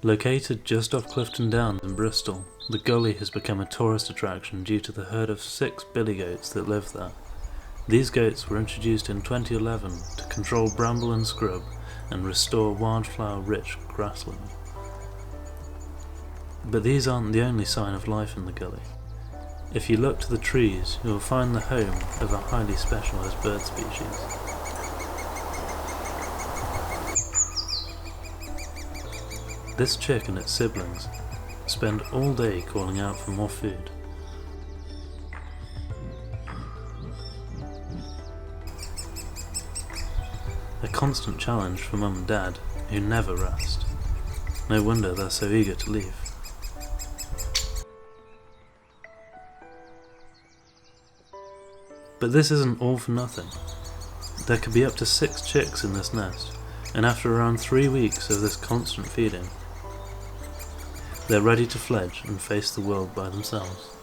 Located just off Clifton Downs in Bristol, the Gulley has become a tourist attraction due to the herd of 6 billy goats that live there. These goats were introduced in 2011 to control bramble and scrub and restore wildflower-rich grassland. But these aren't the only sign of life in the Gulley. If you look to the trees, you will find the home of a highly specialised bird species. This chick and its siblings spend all day calling out for more food. A constant challenge for Mum and Dad, who never rest. No wonder they're so eager to leave. But this isn't all for nothing. There could be up to 6 chicks in this nest, and after around 3 weeks of this constant feeding, they're ready to fledge and face the world by themselves.